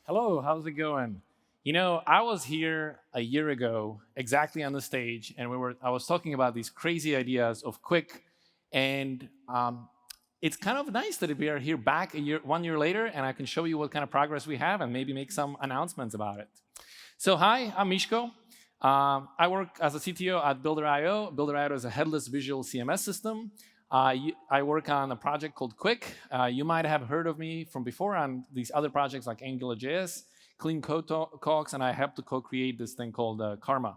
Hello, how's it going? I was here a year ago, exactly on the stage, and I was talking about these crazy ideas of Quick, and it's kind of nice that we are here back 1 year later, and I can show you what kind of progress we have and maybe make some announcements about it. So, hi, I'm Misko. I work as a CTO at Builder.io. Builder.io is a headless visual CMS system. I work on a project called Quick. You might have heard of me from before on these other projects like AngularJS, Clean Code Talks, and I helped to co-create this thing called Karma.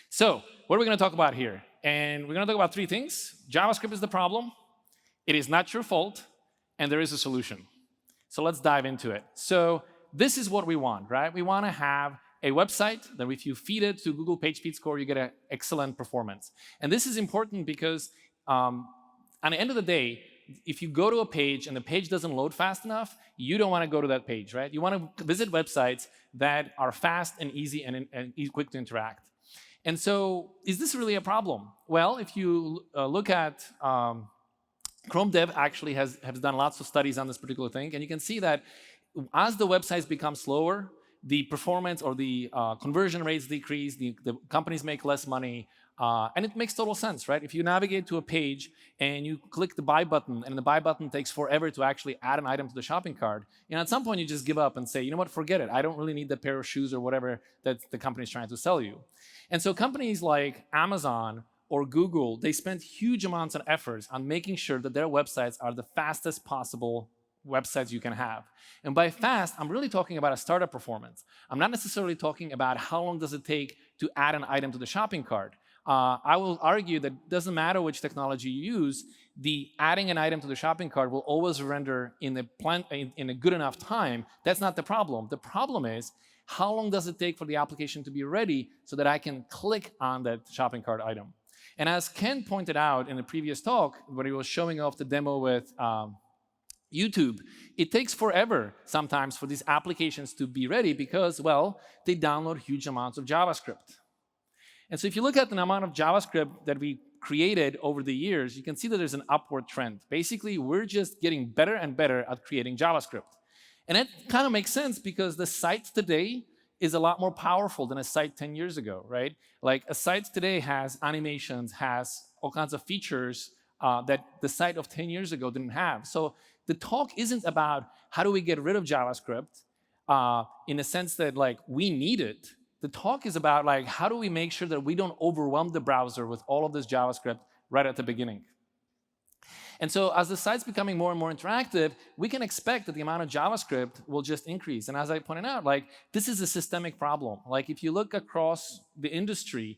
So, what are we going to talk about here? And we're going to talk about three things. JavaScript is the problem, it is not your fault, and there is a solution. So let's dive into it. So this is what we want, right? We want to have a website that if you feed it to Google PageSpeed Score, you get an excellent performance. And this is important because on the end of the day, if you go to a page and the page doesn't load fast enough, you don't want to go to that page, right? You want to visit websites that are fast and easy and quick to interact. And so is this really a problem? Well, if you look at Chrome Dev actually has done lots of studies on this particular thing, and you can see that as the websites become slower, the performance or the conversion rates decrease, the companies make less money, and it makes total sense, right? If you navigate to a page and you click the buy button, and the buy button takes forever to actually add an item to the shopping cart, at some point you just give up and say, you know what, forget it. I don't really need that pair of shoes or whatever that the company is trying to sell you. And so companies like Amazon or Google, they spend huge amounts of efforts on making sure that their websites are the fastest possible websites you can have. And by fast, I'm really talking about a startup performance. I'm not necessarily talking about how long does it take to add an item to the shopping cart. I will argue that it doesn't matter which technology you use, the adding an item to the shopping cart will always render in a good enough time. That's not the problem. The problem is, how long does it take for the application to be ready so that I can click on that shopping cart item? And as Ken pointed out in the previous talk, when he was showing off the demo with YouTube, it takes forever sometimes for these applications to be ready because, well, they download huge amounts of JavaScript. And so if you look at the amount of JavaScript that we created over the years, you can see that there's an upward trend. Basically, we're just getting better and better at creating JavaScript. And it kind of makes sense because the site today is a lot more powerful than a site 10 years ago, right? Like a site today has animations, has all kinds of features that the site of 10 years ago didn't have. So the talk isn't about how do we get rid of JavaScript in the sense that like we need it. The talk is about like how do we make sure that we don't overwhelm the browser with all of this JavaScript right at the beginning. And so as the site's becoming more and more interactive, we can expect that the amount of JavaScript will just increase. And as I pointed out, like this is a systemic problem. Like if you look across the industry,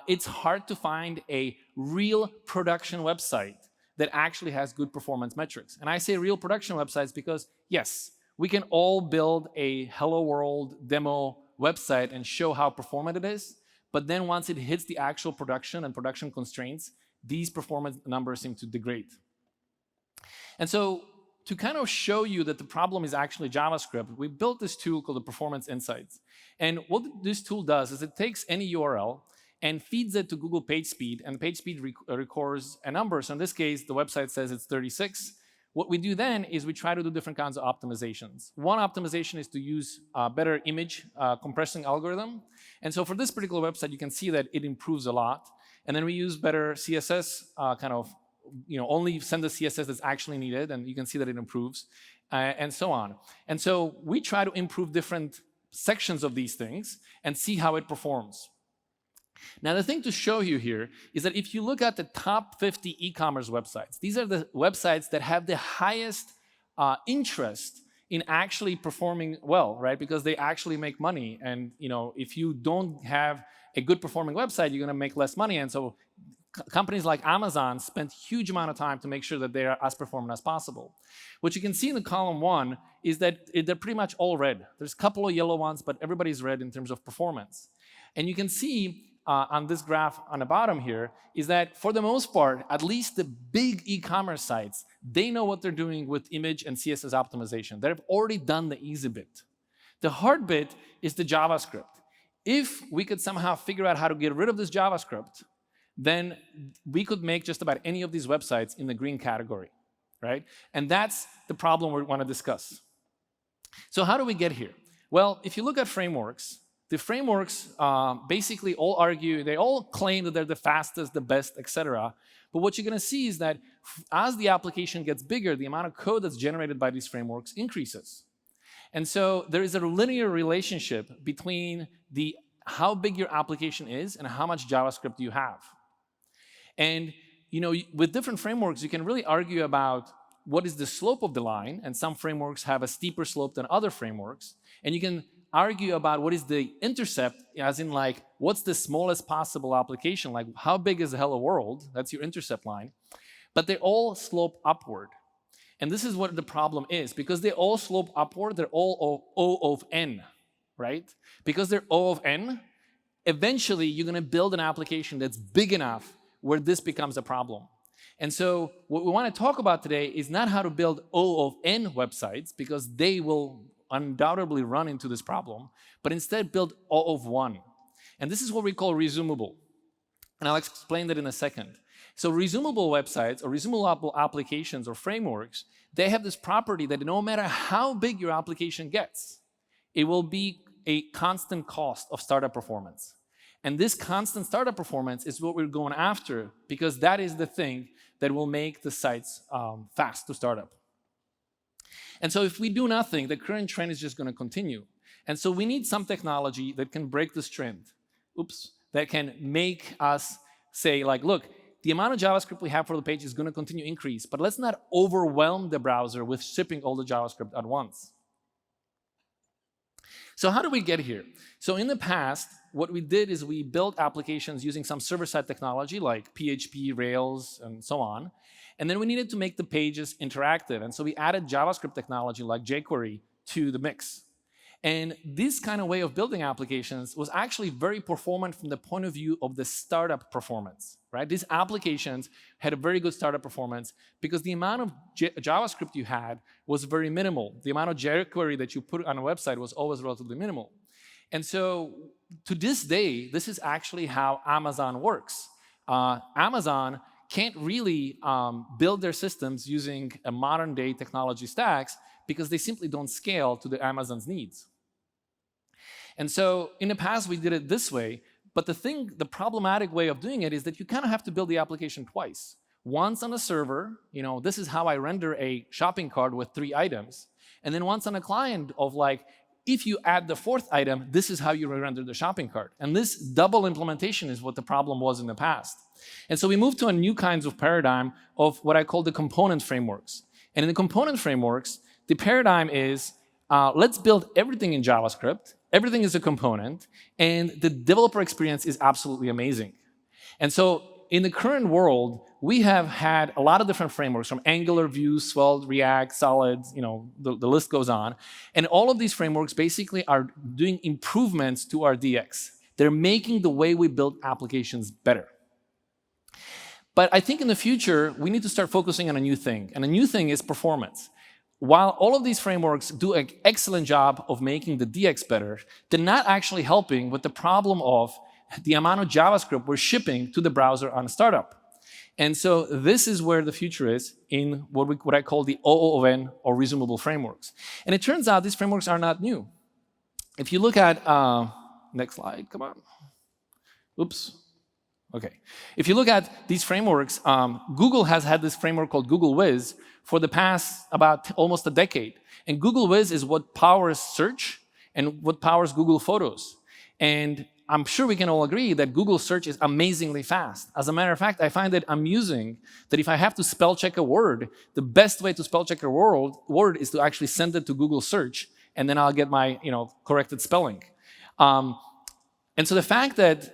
it's hard to find a real production website that actually has good performance metrics. And I say real production websites because, yes, we can all build a Hello World demo website and show how performant it is. But then once it hits the actual production and production constraints, these performance numbers seem to degrade. And so to kind of show you that the problem is actually JavaScript, we built this tool called the Performance Insights. And what this tool does is it takes any URL and feeds it to Google PageSpeed, and PageSpeed records a number. So in this case, the website says it's 36. What we do then is we try to do different kinds of optimizations. One optimization is to use a better image compressing algorithm. And so for this particular website, you can see that it improves a lot. And then we use better CSS only send the CSS that's actually needed, and you can see that it improves, and so on. And so we try to improve different sections of these things and see how it performs. Now, the thing to show you here is that if you look at the top 50 e-commerce websites, these are the websites that have the highest interest in actually performing well, right? Because they actually make money. And if you don't have a good performing website, you're going to make less money. And so companies like Amazon spend huge amount of time to make sure that they are as performant as possible. What you can see in the column 1 is that they're pretty much all red. There's a couple of yellow ones, but everybody's red in terms of performance. And you can see on this graph on the bottom here is that for the most part, at least the big e-commerce sites, they know what they're doing with image and CSS optimization. They've already done the easy bit. The hard bit is the JavaScript. If we could somehow figure out how to get rid of this JavaScript, then we could make just about any of these websites in the green category, right? And that's the problem we want to discuss. So how do we get here? Well, if you look at frameworks, the frameworks basically all argue, they all claim that they're the fastest, the best, etc. But what you're going to see is that as the application gets bigger, the amount of code that's generated by these frameworks increases. And so there is a linear relationship between how big your application is and how much JavaScript you have. And with different frameworks, you can really argue about what is the slope of the line, and some frameworks have a steeper slope than other frameworks. And you can argue about what is the intercept, as in like, what's the smallest possible application? Like, how big is the hello world? That's your intercept line. But they all slope upward. And this is what the problem is. Because they all slope upward, they're all O of n, right? Because they're O of n, eventually you're going to build an application that's big enough where this becomes a problem. And so what we want to talk about today is not how to build O of n websites, because they will undoubtedly run into this problem, but instead build O of 1. And this is what we call resumable. And I'll explain that in a second. So resumable websites or resumable applications or frameworks, they have this property that no matter how big your application gets, it will be a constant cost of startup performance. And this constant startup performance is what we're going after, because that is the thing that will make the sites fast to start up. And so if we do nothing, the current trend is just going to continue. And so we need some technology that can break this trend. That can make us say, like, look, the amount of JavaScript we have for the page is going to continue to increase, but let's not overwhelm the browser with shipping all the JavaScript at once. So how do we get here? So in the past, what we did is we built applications using some server-side technology like PHP, Rails, and so on. And then we needed to make the pages interactive. And so we added JavaScript technology like jQuery to the mix. And this kind of way of building applications was actually very performant from the point of view of the startup performance, right? These applications had a very good startup performance because the amount of JavaScript you had was very minimal. The amount of jQuery that you put on a website was always relatively minimal. And so to this day, this is actually how Amazon works. Amazon can't really build their systems using a modern day technology stacks because they simply don't scale to the Amazon's needs. And so in the past, we did it this way, but the problematic way of doing it is that you kind of have to build the application twice. Once on a server, this is how I render a shopping cart with 3 items, and then once on a client of like, if you add the 4th item, this is how you render the shopping cart. And this double implementation is what the problem was in the past. And so we moved to a new kinds of paradigm of what I call the component frameworks. And in the component frameworks, the paradigm is, let's build everything in JavaScript, everything is a component, and the developer experience is absolutely amazing. And so in the current world, we have had a lot of different frameworks from Angular, Vue, Svelte, React, Solid, the list goes on. And all of these frameworks basically are doing improvements to our DX. They're making the way we build applications better. But I think in the future, we need to start focusing on a new thing. And a new thing is performance. While all of these frameworks do an excellent job of making the DX better, they're not actually helping with the problem of the amount of JavaScript we're shipping to the browser on a startup. And so this is where the future is in what I call the O of N or resumable frameworks. And it turns out these frameworks are not new. If you look at, next slide, come on. Oops. Okay. If you look at these frameworks, Google has had this framework called Google Wiz for the past about almost a decade. And Google Wiz is what powers search and what powers Google Photos. And I'm sure we can all agree that Google search is amazingly fast. As a matter of fact, I find it amusing that if I have to spell check a word, the best way to spell check a word is to actually send it to Google search, and then I'll get my corrected spelling. And so the fact that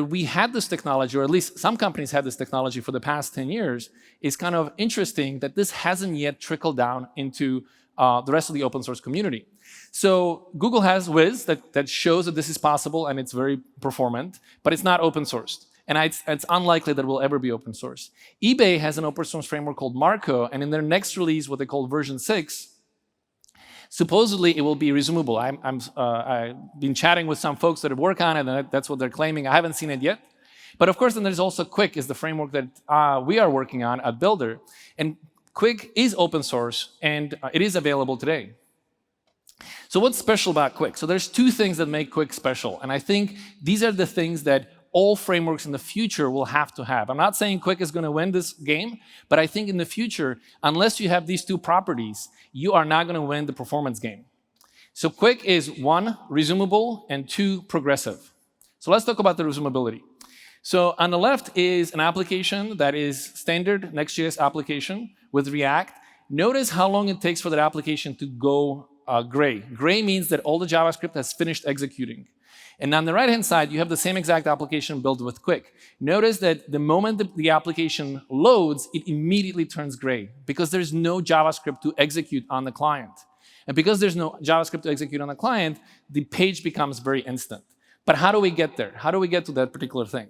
we had this technology, or at least some companies had this technology for the past 10 years, is kind of interesting that this hasn't yet trickled down into the rest of the open source community. So Google has Wiz that shows that this is possible and it's very performant, but it's not open sourced. And it's unlikely that it will ever be open source. eBay has an open source framework called Marco, and in their next release, what they call version 6, supposedly it will be resumable. I've been chatting with some folks that work on it, and that's what they're claiming. I haven't seen it yet. But of course, then there's also Quick, is the framework that we are working on at Builder. And Quick is open source, and it is available today. So what's special about Quick? So there's two things that make Quick special, and I think these are the things that all frameworks in the future will have to have. I'm not saying Quick is going to win this game, but I think in the future, unless you have these two properties, you are not going to win the performance game. So Quick is 1, resumable, and 2, progressive. So let's talk about the resumability. So on the left is an application that is standard Next.js application with React. Notice how long it takes for that application to go gray. Gray means that all the JavaScript has finished executing. And on the right-hand side, you have the same exact application built with Quick. Notice that the moment the application loads, it immediately turns gray because there's no JavaScript to execute on the client. And because there's no JavaScript to execute on the client, the page becomes very instant. But how do we get there? How do we get to that particular thing?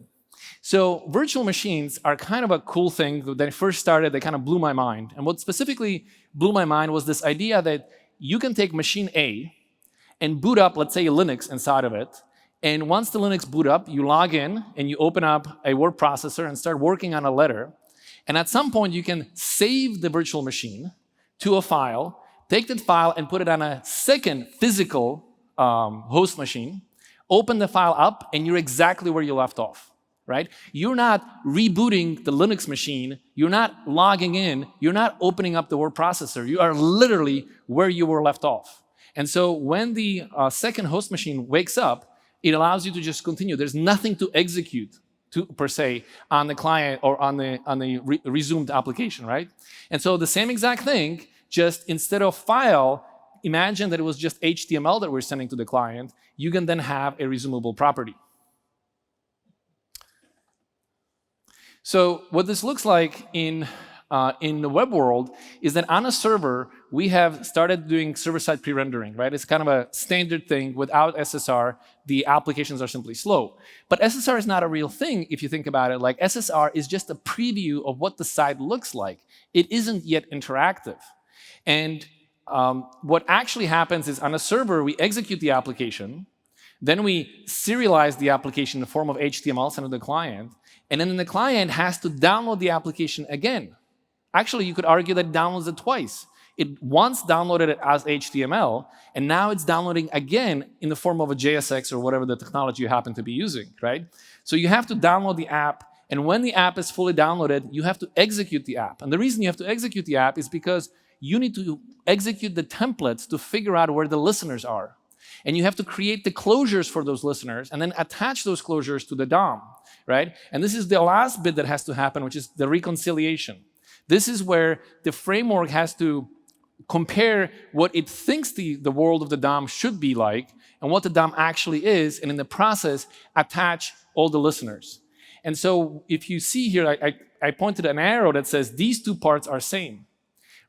So virtual machines are kind of a cool thing. When they first started, they kind of blew my mind. And what specifically blew my mind was this idea that you can take machine A and boot up, let's say, Linux inside of it. And once the Linux boot up, you log in and you open up a word processor and start working on a letter. And at some point, you can save the virtual machine to a file, take that file and put it on a second physical host machine, open the file up, and you're exactly where you left off. Right? You're not rebooting the Linux machine, you're not logging in, you're not opening up the word processor, you are literally where you were left off. And so when the second host machine wakes up, it allows you to just continue. There's nothing to execute per se on the client or on the resumed application, right? And so the same exact thing, just instead of file, imagine that it was just HTML that we're sending to the client, you can then have a resumable property. So what this looks like in the web world is that on a server, we have started doing server-side pre-rendering, right? It's kind of a standard thing. Without SSR, the applications are simply slow. But SSR is not a real thing if you think about it. Like SSR is just a preview of what the site looks like. It isn't yet interactive. And what actually happens is on a server, we execute the application. Then we serialize the application in the form of HTML sent to the client. And then the client has to download the application again. Actually, you could argue that it downloads it twice. It once downloaded it as HTML, and now it's downloading again in the form of a JSX or whatever the technology you happen to be using, right? So you have to download the app, and when the app is fully downloaded, you have to execute the app. And the reason you have to execute the app is because you need to execute the templates to figure out where the listeners are. And you have to create the closures for those listeners and then attach those closures to the DOM, right? And this is the last bit that has to happen, which is the reconciliation. This is where the framework has to compare what it thinks the world of the DOM should be like and what the DOM actually is, and in the process, attach all the listeners. And so if you see here, I pointed an arrow that says these two parts are same.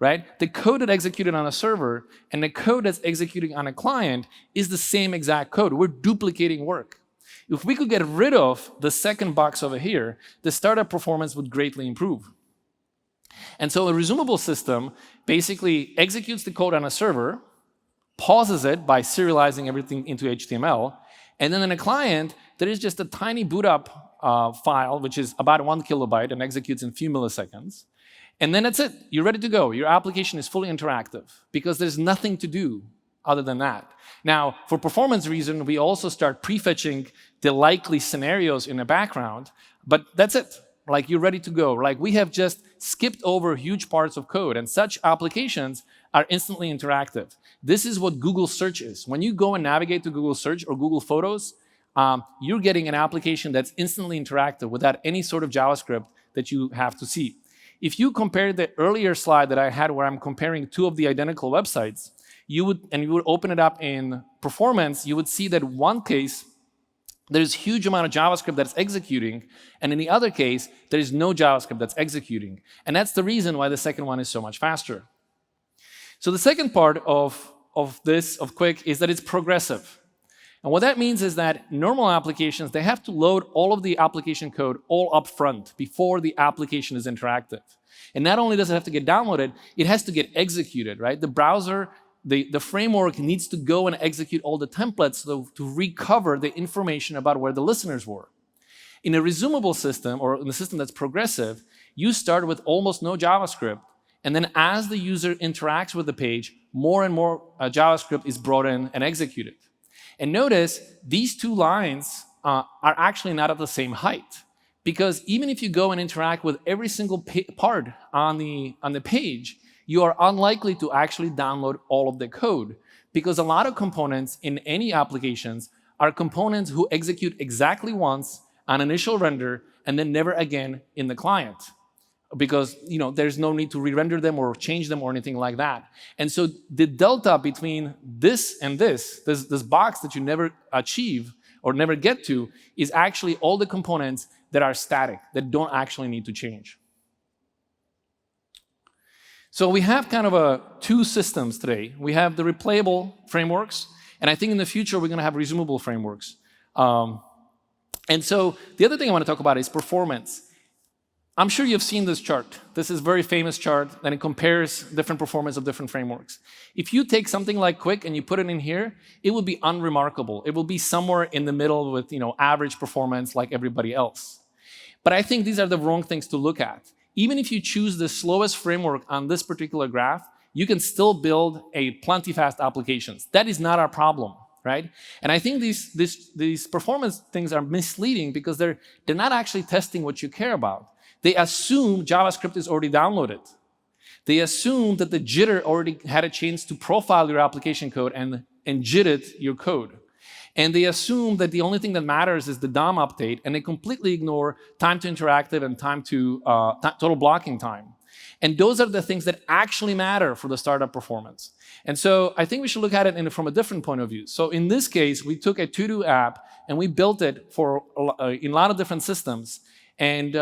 Right? The code that executed on a server and the code that's executing on a client is the same exact code. We're duplicating work. If we could get rid of the second box over here, the startup performance would greatly improve. And so a resumable system basically executes the code on a server, pauses it by serializing everything into HTML, and then in a client, there is just a tiny boot up file, which is about 1 kilobyte and executes in a few milliseconds. And then that's it. You're ready to go. Your application is fully interactive because there's nothing to do other than that. Now, for performance reason, we also start prefetching the likely scenarios in the background, but that's it. Like, you're ready to go. Like, we have just skipped over huge parts of code, and such applications are instantly interactive. This is what Google Search is. When you go and navigate to Google Search or Google Photos, you're getting an application that's instantly interactive without any sort of JavaScript that you have to see. If you compare the earlier slide that I had where I'm comparing two of the identical websites, you would open it up in performance, you would see that in one case, there's a huge amount of JavaScript that's executing, and in the other case, there is no JavaScript that's executing. And that's the reason why the second one is so much faster. So the second part of Quick is that it's progressive. And what that means is that normal applications, they have to load all of the application code all up front before the application is interactive. And not only does it have to get downloaded, it has to get executed, right? The browser, the framework needs to go and execute all the templates to recover the information about where the listeners were. In a resumable system, or in a system that's progressive, you start with almost no JavaScript, And then as the user interacts with the page, more and more JavaScript is brought in and executed. And notice these two lines are actually not at the same height. Because even if you go and interact with every single part on the page, you are unlikely to actually download all of the code. Because a lot of components in any applications are components who execute exactly once on initial render and then never again in the client. Because there's no need to re-render them or change them or anything like that. And so the delta between this and this box that you never achieve or never get to is actually all the components that are static, that don't actually need to change. So we have kind of two systems today. We have the replayable frameworks, and I think in the future we're going to have resumable frameworks. And so the other thing I want to talk about is performance. I'm sure you've seen this chart. This is a very famous chart, and it compares different performance of different frameworks. If you take something like Quick and you put it in here, it will be unremarkable. It will be somewhere in the middle with average performance like everybody else. But I think these are the wrong things to look at. Even if you choose the slowest framework on this particular graph, you can still build a plenty fast applications. That is not our problem, right? And I think these performance things are misleading because they're not actually testing what you care about. They assume JavaScript is already downloaded. They assume that the jitter already had a chance to profile your application code and jitted your code. And they assume that the only thing that matters is the DOM update, and they completely ignore time to interactive and time to total blocking time. And those are the things that actually matter for the startup performance. And so I think we should look at it from a different point of view. So in this case, we took a to-do app and we built it for in a lot of different systems. And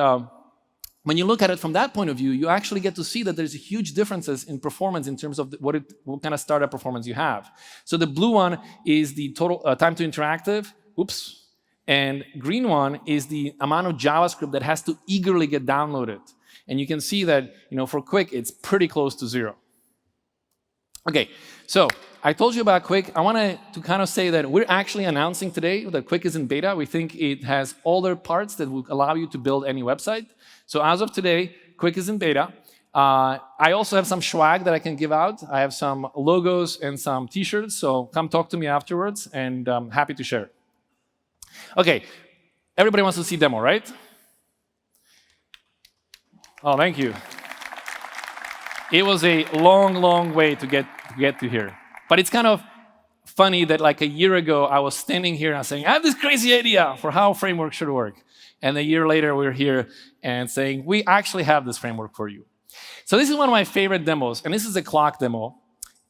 when you look at it from that point of view, you actually get to see that there's huge differences in performance in terms of what kind of startup performance you have. So the blue one is the total time to interactive, and green one is the amount of JavaScript that has to eagerly get downloaded. And you can see that for Quick, it's pretty close to 0. Okay, so I told you about Quick. I want to kind of say that we're actually announcing today that Quick is in beta. We think it has all the parts that will allow you to build any website. So as of today, Quick is in beta. I also have some swag that I can give out. I have some logos and some t-shirts, so come talk to me afterwards, and I'm happy to share. Okay, everybody wants to see demo, right? Oh, thank you. It was a long, long way to get to here. But it's kind of funny that like a year ago, I was standing here and I was saying, I have this crazy idea for how a framework should work. And a year later, we're here and saying, we actually have this framework for you. So this is one of my favorite demos, and this is a clock demo.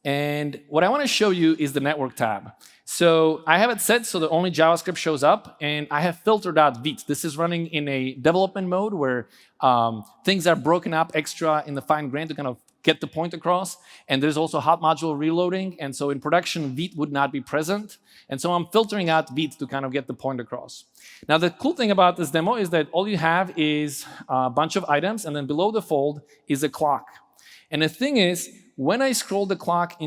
And what I want to show you is the network tab. So I have it set so that only JavaScript shows up, and I have filtered out Vite. This is running in a development mode where things are broken up extra in the fine grain to kind of get the point across. And there's also hot module reloading, and so in production, Vite would not be present. And so I'm filtering out Vite to kind of get the point across. Now, the cool thing about this demo is that all you have is a bunch of items, and then below the fold is a clock. And the thing is, when I scroll the clock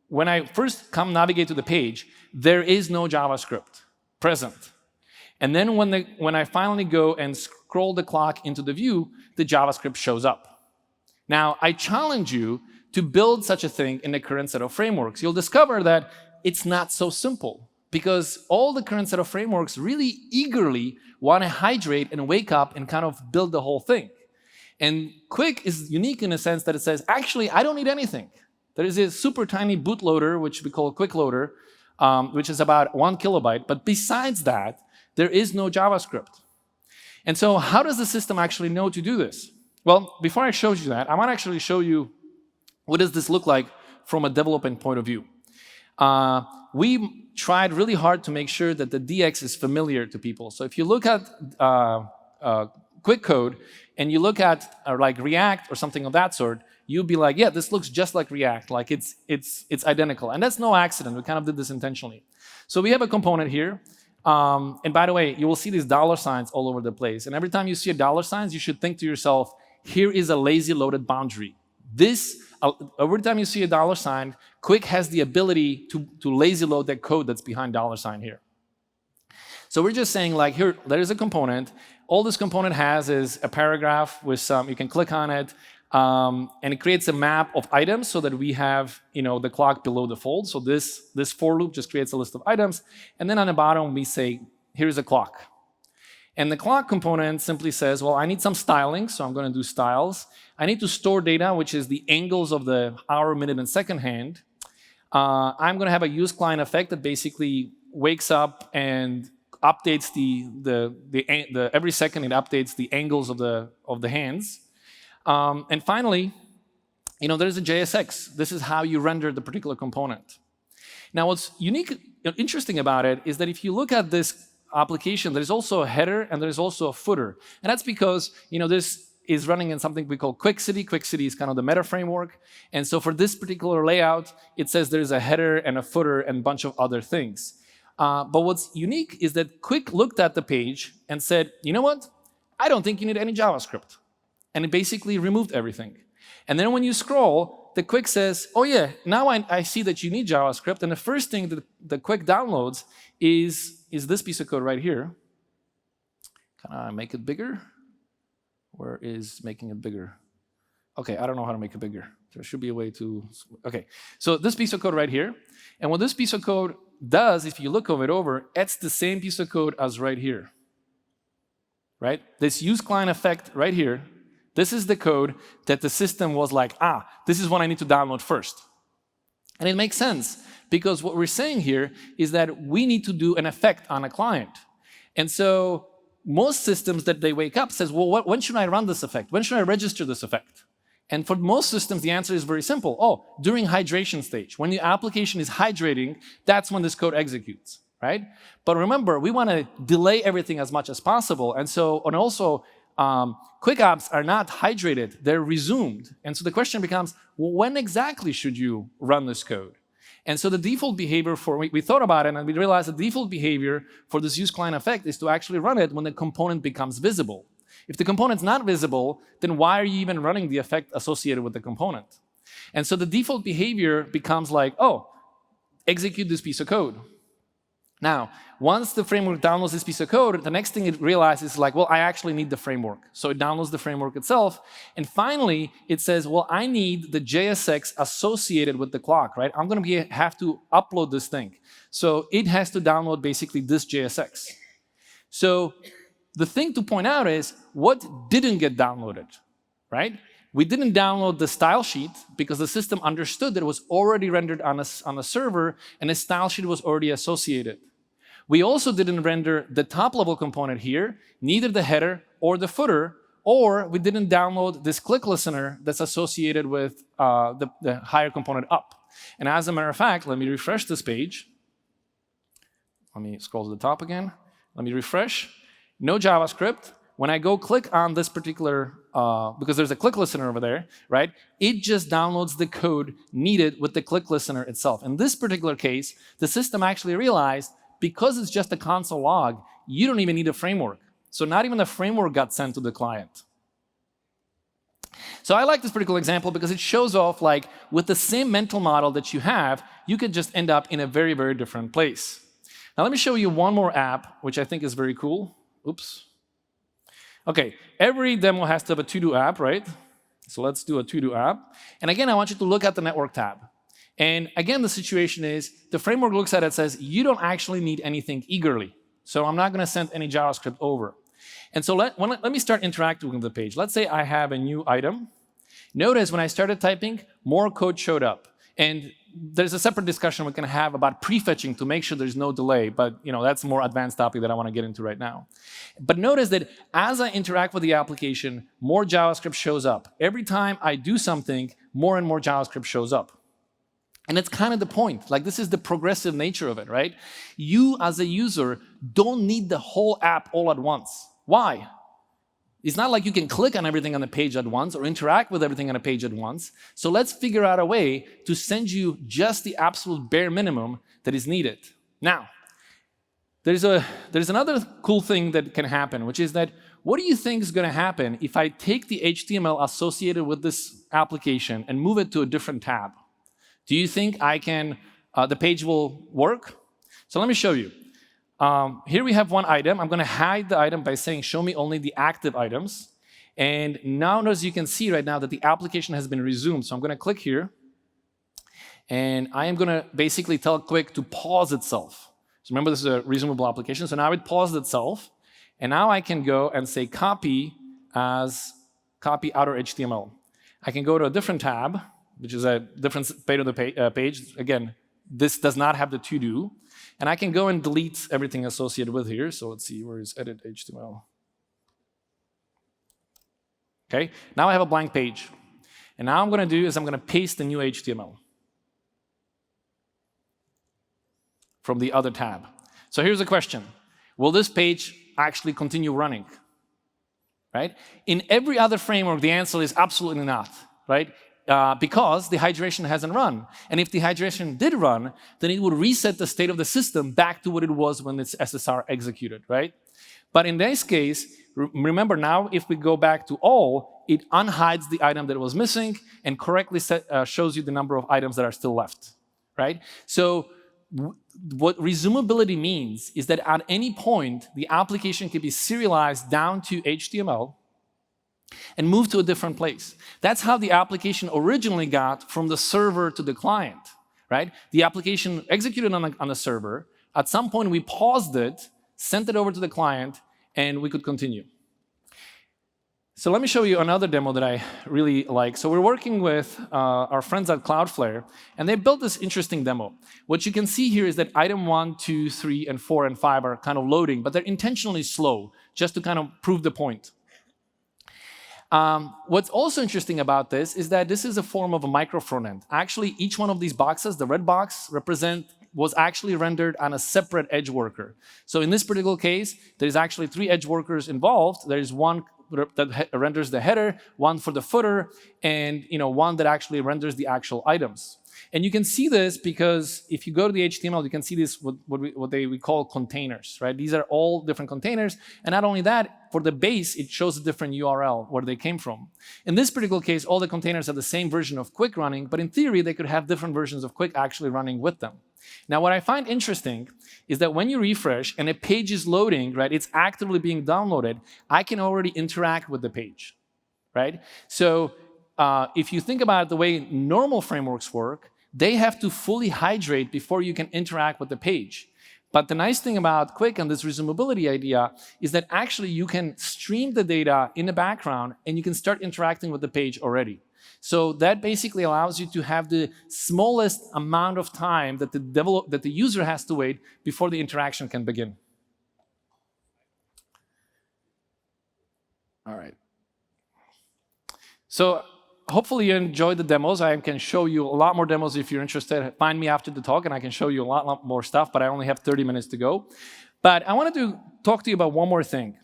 when I first navigate to the page, there is no JavaScript present. And then when I finally go and scroll the clock into the view, the JavaScript shows up. Now, I challenge you to build such a thing in the current set of frameworks. You'll discover that it's not so simple, because all the current set of frameworks really eagerly want to hydrate and wake up and kind of build the whole thing. And Quick is unique in a sense that it says, actually, I don't need anything. There is a super tiny bootloader, which we call a quick loader, which is about 1 kilobyte. But besides that, there is no JavaScript. And so how does the system actually know to do this? Well, before I show you that, I want to actually show you what does this look like from a development point of view. We tried really hard to make sure that the DX is familiar to people. So if you look at Quick code and you look at like React or something of that sort, you'll be like, yeah, this looks just like React, like it's identical. And that's no accident. We kind of did this intentionally. So we have a component here. And by the way, you will see these $ all over the place. And every time you see a $, you should think to yourself, here is a lazy loaded boundary. Every time you see a $, Quick has the ability to lazy load that code that's behind $ here. So we're just saying, like, here, there is a component. All this component has is a paragraph with some, you can click on it. And it creates a map of items so that we have the clock below the fold. So this for loop just creates a list of items. And then on the bottom, we say, here's a clock. And the clock component simply says, well, I need some styling, so I'm going to do styles. I need to store data, which is the angles of the hour, minute, and second hand. I'm going to have a use client effect that basically wakes up and updates every second it updates the angles of the hands. And finally, there's a JSX. This is how you render the particular component. Now, what's unique, interesting about it is that if you look at this application, there's also a header and there's also a footer. And that's because this is running in something we call QuickCity. QuickCity is kind of the meta framework. And so for this particular layout, it says there's a header and a footer and a bunch of other things. But what's unique is that Quick looked at the page and said, you know what? I don't think you need any JavaScript. And it basically removed everything. And then when you scroll, the Quick says, oh yeah, now I see that you need JavaScript. And the first thing that the Quick downloads is this piece of code right here. Can I make it bigger? Where is making it bigger? OK, I don't know how to make it bigger. There should be a way to. OK, so this piece of code right here. And what this piece of code does, if you look over, it's the same piece of code as right here. Right? This use client effect right here. This is the code that the system was like, this is what I need to download first. And it makes sense, because what we're saying here is that we need to do an effect on a client. And so most systems that they wake up says, well, when should I run this effect? When should I register this effect? And for most systems, the answer is very simple. Oh, during hydration stage. When the application is hydrating, that's when this code executes, right? But remember, we want to delay everything as much as possible. And also, quick apps are not hydrated, they're resumed. And so the question becomes, well, when exactly should you run this code? And so the default behavior we thought about it and we realized the default behavior for this use client effect is to actually run it when the component becomes visible. If the component's not visible, then why are you even running the effect associated with the component? And so the default behavior becomes like, oh, execute this piece of code. Now, once the framework downloads this piece of code, the next thing it realizes is like, well, I actually need the framework. So it downloads the framework itself. And finally, it says, well, I need the JSX associated with the clock, right? I'm going to have to upload this thing. So it has to download basically this JSX. So the thing to point out is what didn't get downloaded, right? We didn't download the style sheet because the system understood that it was already rendered on a server and a style sheet was already associated. We also didn't render the top-level component here, neither the header or the footer, or we didn't download this click listener that's associated with the higher component up. And as a matter of fact, let me refresh this page. Let me scroll to the top again. Let me refresh. No JavaScript. When I go click on this particular, because there's a click listener over there, right? It just downloads the code needed with the click listener itself. In this particular case, the system actually realized because it's just a console log, you don't even need a framework. So not even the framework got sent to the client. So I like this particular example because it shows off like with the same mental model that you have, you could just end up in a very, very different place. Now let me show you one more app, which I think is very cool. Oops. OK, every demo has to have a to-do app, right? So let's do a to-do app. And again, I want you to look at the network tab. And again, the situation is the framework looks at it and says, you don't actually need anything eagerly. So I'm not going to send any JavaScript over. And so let me start interacting with the page. Let's say I have a new item. Notice when I started typing, more code showed up. And there's a separate discussion we can have about prefetching to make sure there's no delay. But that's a more advanced topic that I want to get into right now. But notice that as I interact with the application, more JavaScript shows up. Every time I do something, more and more JavaScript shows up. And that's kind of the point. Like, this is the progressive nature of it, right? You, as a user, don't need the whole app all at once. Why? It's not like you can click on everything on the page at once or interact with everything on a page at once. So let's figure out a way to send you just the absolute bare minimum that is needed. Now, there's another cool thing that can happen, which is that what do you think is going to happen if I take the HTML associated with this application and move it to a different tab? Do you think the page will work? So let me show you. Here we have one item. I'm going to hide the item by saying, show me only the active items. And now, as you can see right now, that the application has been resumed. So I'm going to click here. And I am going to basically tell Quick to pause itself. So remember, this is a resumable application. So now it paused itself. And now I can go and say copy as copy outer HTML. I can go to a different tab, which is a different page of the page. Again, this does not have the to-do. And I can go and delete everything associated with here. So let's see, where is edit HTML? Okay, now I have a blank page. And now I'm going to do is I'm going to paste the new HTML from the other tab. So here's the question. Will this page actually continue running? Right? In every other framework, the answer is absolutely not. Right? Because the hydration hasn't run. And if the hydration did run, then it would reset the state of the system back to what it was when its SSR executed. Right? But in this case, remember now, if we go back to all, it unhides the item that was missing and correctly shows you the number of items that are still left. Right? So what resumability means is that at any point, the application can be serialized down to HTML and moved to a different place. That's how the application originally got from the server to the client. Right? The application executed on the server. At some point, we paused it, sent it over to the client, and we could continue. So let me show you another demo that I really like. So we're working with our friends at Cloudflare, and they built this interesting demo. What you can see here is that item 1, 2, 3, and 4, and 5 are kind of loading, but they're intentionally slow, just to kind of prove the point. What's also interesting about this is that this is a form of a micro frontend. Actually, each one of these boxes, the red box, was actually rendered on a separate edge worker. So in this particular case, there's actually 3 edge workers involved. There's one that renders the header, one for the footer, and one that actually renders the actual items. And you can see this because if you go to the HTML, you can see this what we call containers, right? These are all different containers. And not only that, for the base, it shows a different URL where they came from. In this particular case, all the containers have the same version of Quick running, but in theory, they could have different versions of Quick actually running with them. Now, what I find interesting is that when you refresh and a page is loading, right, it's actively being downloaded, I can already interact with the page, right? So if you think about the way normal frameworks work, they have to fully hydrate before you can interact with the page. But the nice thing about Quick and this resumability idea is that actually you can stream the data in the background and you can start interacting with the page already. So that basically allows you to have the smallest amount of time that the user has to wait before the interaction can begin. All right. So hopefully you enjoyed the demos. I can show you a lot more demos if you're interested. Find me after the talk and I can show you a lot more stuff, but I only have 30 minutes to go. But I wanted to talk to you about one more thing.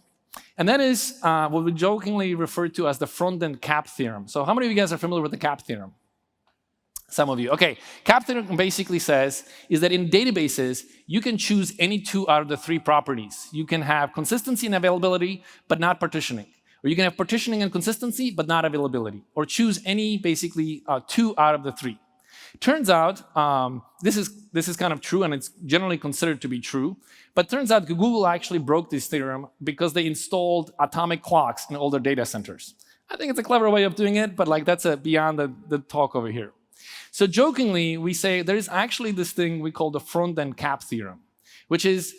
And that is what we jokingly refer to as the front-end cap theorem. So how many of you guys are familiar with the cap theorem? Some of you. Okay, cap theorem basically says is that in databases, you can choose any 2 out of the 3 properties. You can have consistency and availability, but not partitioning. Or you can have partitioning and consistency, but not availability. Or choose any, basically, 2 out of the 3. Turns out, this is kind of true, and it's generally considered to be true. But turns out Google actually broke this theorem because they installed atomic clocks in all their data centers. I think it's a clever way of doing it, but that's beyond the talk over here. So jokingly, we say there is actually this thing we call the front-end cap theorem, which is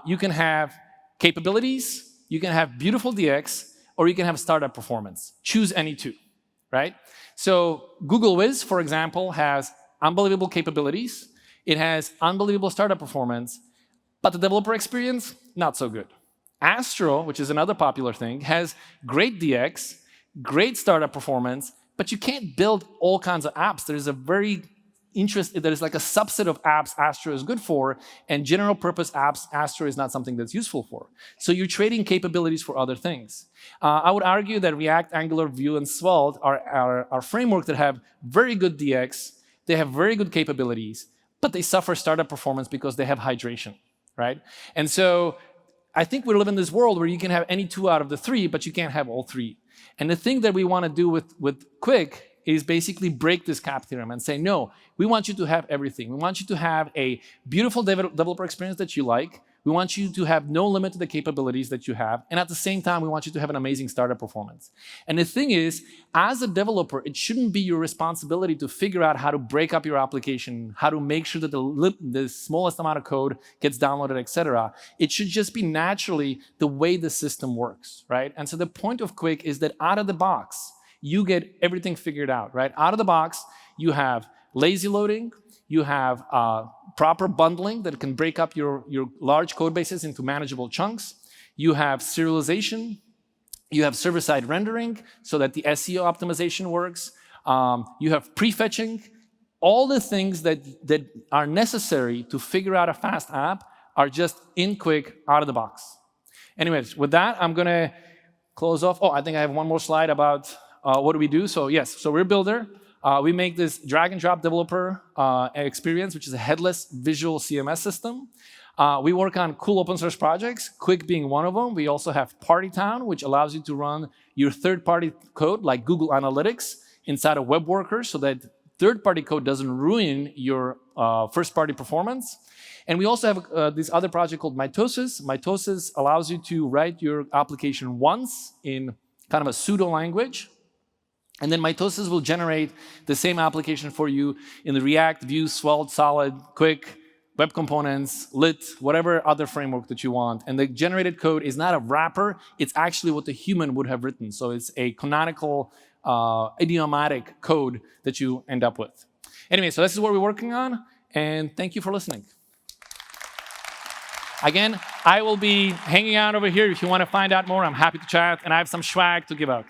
you can have capabilities, you can have beautiful DX, or you can have startup performance. Choose any 2, right? So Google Wiz, for example, has unbelievable capabilities. It has unbelievable startup performance, but the developer experience, not so good. Astro, which is another popular thing, has great DX, great startup performance, but you can't build all kinds of apps. There's a there's like a subset of apps Astro is good for, and general purpose apps, Astro is not something that's useful for. So you're trading capabilities for other things. I would argue that React, Angular, Vue, and Svelte are frameworks that have very good DX, they have very good capabilities, but they suffer startup performance because they have hydration, right? And so I think we live in this world where you can have any 2 out of the 3, but you can't have all 3. And the thing that we want to do with Quick is basically break this cap theorem and say, no, we want you to have everything. We want you to have a beautiful developer experience that you like, We want you to have no limit to the capabilities that you have. And at the same time, we want you to have an amazing startup performance. And the thing is, as a developer, it shouldn't be your responsibility to figure out how to break up your application, how to make sure that the smallest amount of code gets downloaded, etc. It should just be naturally the way the system works, right? And so the point of Quick is that out of the box, you get everything figured out, right? Out of the box, you have lazy loading, you have proper bundling that can break up your large code bases into manageable chunks. You have serialization. You have server-side rendering so that the SEO optimization works. You have prefetching. All the things that are necessary to figure out a fast app are just in Quick, out of the box. Anyways, with that, I'm going to close off. Oh, I think I have one more slide about what do we do. So yes, so we're Builder. We make this drag-and-drop developer experience, which is a headless visual CMS system. We work on cool open source projects, Quick being one of them. We also have Partytown, which allows you to run your third-party code, like Google Analytics, inside of web workers so that third-party code doesn't ruin your first-party performance. And we also have this other project called Mitosis. Mitosis allows you to write your application once in kind of a pseudo language. And then Mitosis will generate the same application for you in the React, Vue, Svelte, Solid, Quick, Web Components, Lit, whatever other framework that you want. And the generated code is not a wrapper, it's actually what the human would have written. So it's a canonical, idiomatic code that you end up with. Anyway, so this is what we're working on, and thank you for listening. Again, I will be hanging out over here if you want to find out more. I'm happy to chat, and I have some swag to give out.